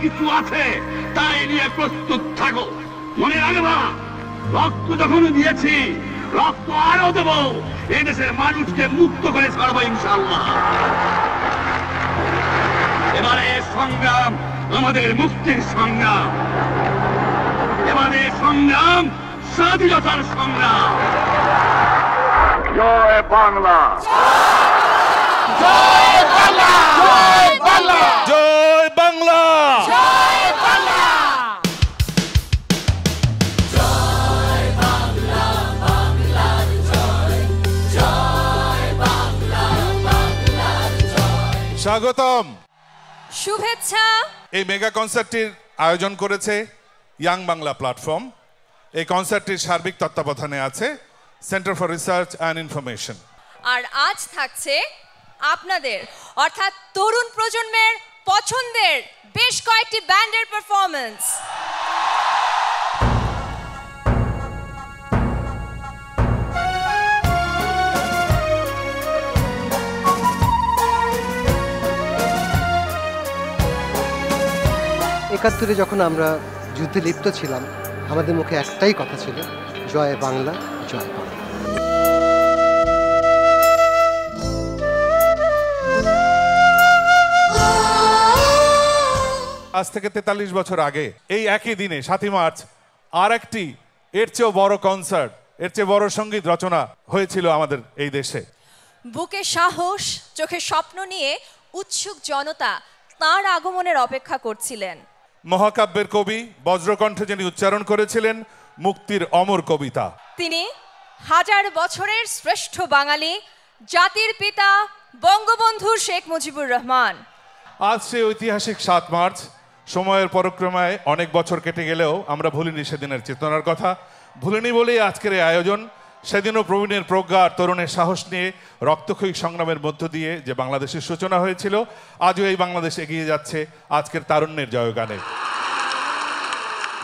কিছু আছে তাই নিয়ে প্রস্তুত থাকো। মনে রাখবা, রক্ত যখন দিয়েছি, রক্ত আরো দেব। এই দেশের মানুষকে মুক্ত করে ছাড়বো ইনশাআল্লাহ। এবারে সংগ্রাম আমাদের মুক্তির সংগ্রাম, এবারে সংগ্রাম স্বাধীনতার সংগ্রাম। জয় বাংলা, জয় বাংলা, জয় বাংলা, জয় বাংলা, জয় বাংলা। স্বাগতম। শুভেচ্ছা। এই মেগা কনসার্টটির আয়োজন করেছে ইয়াং বাংলা প্ল্যাটফর্ম। এই কনসার্টটির সার্বিক তত্ত্বাবধানে আছে centre for research and information. আর আজ থাকছে আপনাদের অর্থাৎ তরুণ প্রজন্মের পছন্দের বেশ কয়েকটি ব্যান্ডের পারফরম্যান্স। একাত্তরে যখন আমরা যুদ্ধে লিপ্ত ছিলাম, আমাদের মুখে একটাই কথা ছিল, জয় বাংলা, জয় বাংলা। আজ থেকে ৪৩ বছর আগে এই একই দিনে ৭ই মার্চ আর একটি এর চেয়েও বড় কনসার্ট, এর চেয়ে বড় সঙ্গীত রচনা হয়েছিল আমাদের এই দেশে। বুকে সাহস, চোখে স্বপ্ন নিয়ে উৎসুক জনতা তাঁর আগমনের অপেক্ষা করছিলেন। মহাকাব্যের কবি বজ্রকণ্ঠে যিনি উচ্চারণ করেছিলেন মুক্তির অমর কবিতা। তিনি হাজার বছরের শ্রেষ্ঠ বাঙালি, জাতির পিতা বঙ্গবন্ধু শেখ মুজিবুর রহমান। আজ সে ঐতিহাসিক ৭ মার্চ। সময়ের পরিক্রমায় অনেক বছর কেটে গেলেও আমরা ভুলিনি সেদিনের চেতনার কথা। ভুলিনি বলেই আজকের এই আয়োজন। সেদিনও প্রবীণের প্রজ্ঞা আর তরুণের সাহস নিয়ে রক্তক্ষয়ী সংগ্রামের মধ্য দিয়ে যে বাংলাদেশের সূচনা হয়েছিল, আজও এই বাংলাদেশ এগিয়ে যাচ্ছে আজকের তারুণ্যের জয়গানে।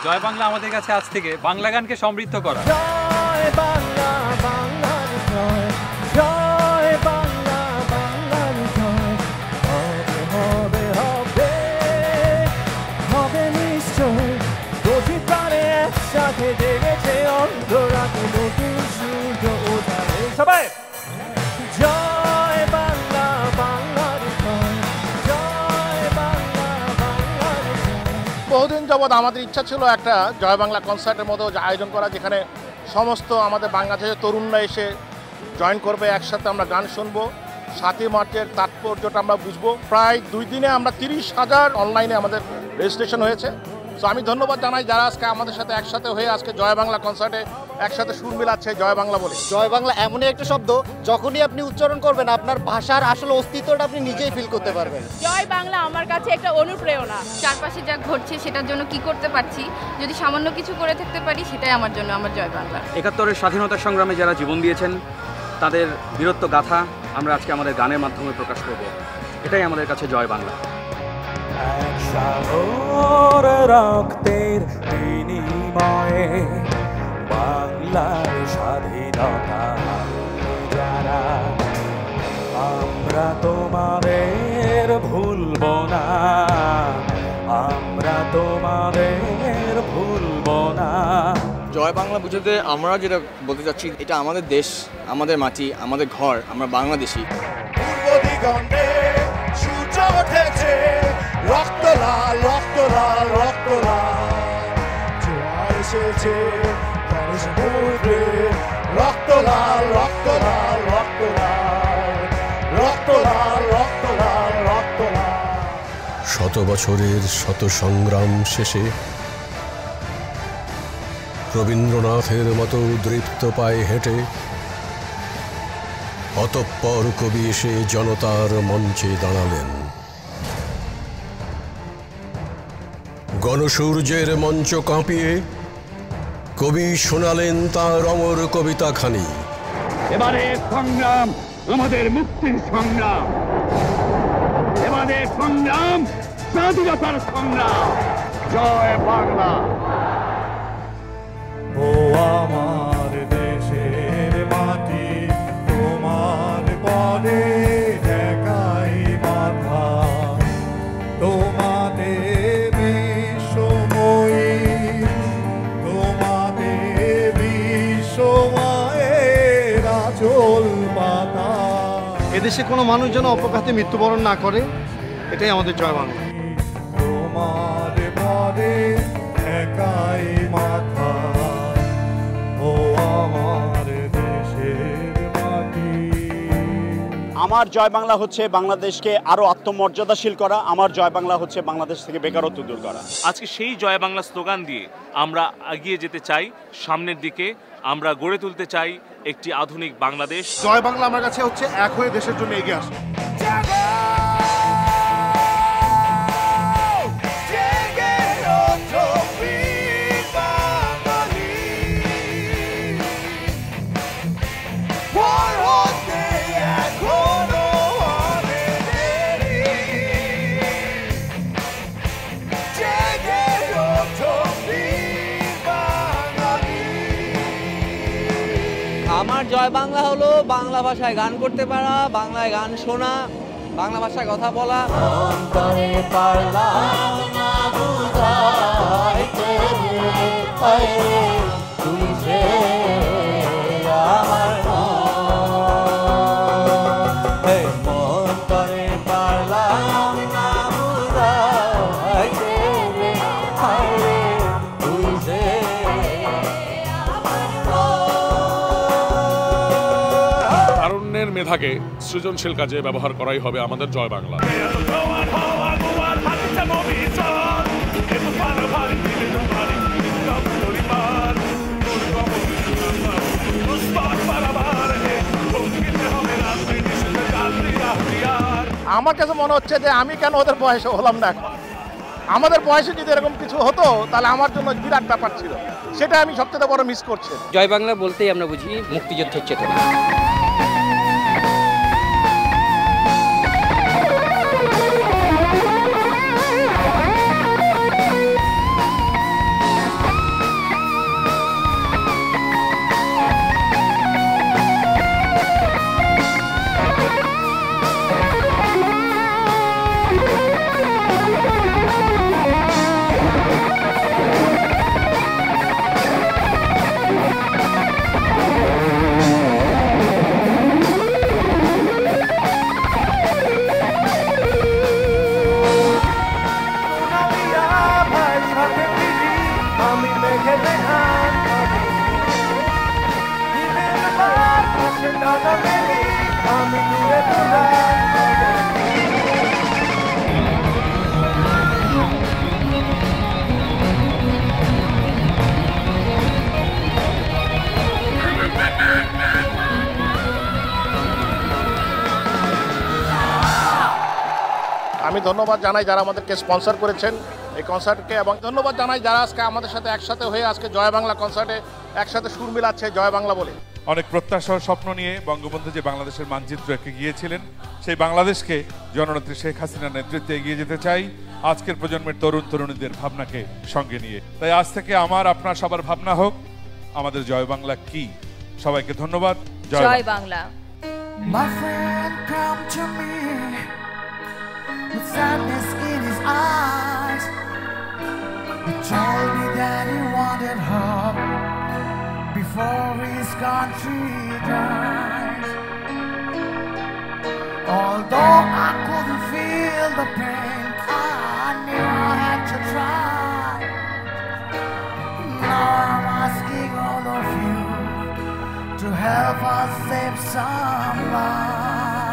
জয় বাংলা আমাদের কাছে আজ থেকে বাংলা গানকে সমৃদ্ধ করা। জয় বাংলা, বাংলার জয়, জয় বাংলা, বাংলার জয়। হবে হবে হবে নিশ্চয়, প্রতি প্রাণে একসাথে জেগেছে অন্ধরাতে নতুন সূর্য ওঠাবে। সবাই জয় বাংলা, বাংলার জয়, জয় বাংলা, বাংলার জয়। বহুদিন যাবৎ আমাদের ইচ্ছা ছিল একটা জয় বাংলা কনসার্টের মতো আয়োজন করা, যেখানে সমস্ত আমাদের বাংলাদেশের তরুণরা এসে জয়েন করবে, একসাথে আমরা গান শুনবো, ৭ই মার্চের তাৎপর্যটা আমরা বুঝবো। প্রায় 2 দিনে আমরা 30,000 অনলাইনে আমাদের রেজিস্ট্রেশন হয়েছে। তো আমি ধন্যবাদ জানাই যারা আজকে আমাদের সাথে একসাথে হয়ে আজকে জয় বাংলা কনসার্টে একসাথে সুর মিলাচ্ছে জয় বাংলা বলে। জয় বাংলা এমনই একটা শব্দ, যখনই আপনি উচ্চারণ করবেন আপনার ভাষার আসলে অস্তিত্বটা আপনি নিজেই ফিল করতে পারবেন। জয় বাংলা আমার কাছে একটা অনুপ্রেরণা। চারপাশে যা ঘটছে সেটার জন্য কি করতে পারছি, যদি সামান্য কিছু করে থাকতে পারি, সেটাই আমার জন্য আমার জয় বাংলা। ৭১-এর স্বাধীনতা সংগ্রামে যারা জীবন দিয়েছেন তাদের বীরত্ব গাথা আমরা আজকে আমাদের গানের মাধ্যমে প্রকাশ করব। এটাই আমাদের কাছে জয় বাংলা। এক সাগর রক্তের বিনিময়ে বাংলার স্বাধীনতা যারা, আমরা তোমাদের ভুলব না, আমরা তোমাদের ভুলব না। জয় বাংলা বুঝতে আমরা যেটা বলতে চাচ্ছি, এটা আমাদের দেশ, আমাদের মাটি, আমাদের ঘর, আমরা বাংলাদেশি। পূর্ব দিগন্তে সূর্য উঠেছে, রক্ত লাল, রক্ত লাল, রক্ত লাল। জোয়ার এসেছে সমুদ্রে, রক্ত লাল, রক্ত লাল, রক্ত লাল, রক্ত লাল, রক্ত লাল, রক্ত লাল। 100 বছরের শত সংগ্রাম শেষে রবীন্দ্রনাথের মতো দৃপ্ত পায়ে হেঁটে অতঃপর কবি এসে জনতার মঞ্চে দাঁড়ালেন। গণসূর্যের মঞ্চ কাঁপিয়ে কবি শোনালেন তার অমর কবিতা খানি। এবারে সংগ্রাম আমাদের মুক্তির সংগ্রাম, এবারে সংগ্রাম স্বাধীনতার সংগ্রাম। জয় বাংলা। ও আমার দেশের মাটি, তোমার পদে ঠেকাই মাথা, তোমাদের চল পাতা। এদেশে কোনো মানুষ যেন অপঘাতে মৃত্যুবরণ না করে, এটাই আমাদের জয় বাংলা। তোমার পরে একাই মাথা, ও আমার দেশের মাটি। আমার জয় বাংলা হচ্ছে বাংলাদেশকে আরো আত্মমর্যাদাশীল করা, আমার জয় বাংলা হচ্ছে বাংলাদেশ থেকে বেকারত্ব দূর করা। আজকে সেই জয় বাংলা স্লোগান দিয়ে আমরা এগিয়ে যেতে চাই সামনের দিকে। আমরা গড়ে তুলতে চাই একটি আধুনিক বাংলাদেশ। জয় বাংলা আমার কাছে হচ্ছে এক হয়ে দেশের জন্য এগিয়ে আসা। আমার জয় বাংলা হলো বাংলা ভাষায় গান করতে পারা, বাংলায় গান শোনা, বাংলা ভাষায় কথা বলা। মেধাকে সৃজনশীল কাজে ব্যবহার করাই হবে আমাদের জয় বাংলা। আমার কাছে মনে হচ্ছে যে আমি কেন ওদের বয়সে হলাম না এখন। আমাদের বয়সে যদি এরকম কিছু হতো তাহলে আমার জন্য বিরাট ব্যাপার ছিল, সেটা আমি সবচেয়ে বড় মিস করছি। জয় বাংলা বলতেই আমরা বুঝি মুক্তিযুদ্ধের চেতনা। আমি ধন্যবাদ জানাই যারা আমাদেরকে স্পন্সর করেছেন এই কনসার্টকে, এবং ধন্যবাদ জানাই যারা আজকে আমাদের সাথে একসাথে হয়ে আজকে জয় বাংলা কনসার্টে একসাথে সুর মিলাচ্ছে জয় বাংলা বলে। অনেক প্রত্যাশা স্বপ্ন নিয়ে বঙ্গবন্ধু যে বাংলাদেশের মানচিত্র এঁকে গিয়েছিলেন, সেই বাংলাদেশকে জননেত্রী শেখ হাসিনার নেতৃত্বে এগিয়ে যেতে চাই আজকের প্রজন্মের তরুণ তরুণীদের ভাবনাকে সঙ্গে নিয়ে। তাই আজ থেকে আমার আপনার সবার ভাবনা হোক আমাদের জয় বাংলা কি। সবাইকে ধন্যবাদ। জয় Bangla. My friend come to me with sadness in his eyes. He told me that he wanted her before his country dies. Although I couldn't feel the pain, I knew I had to try. Now I'm asking all of you to help us save some lives.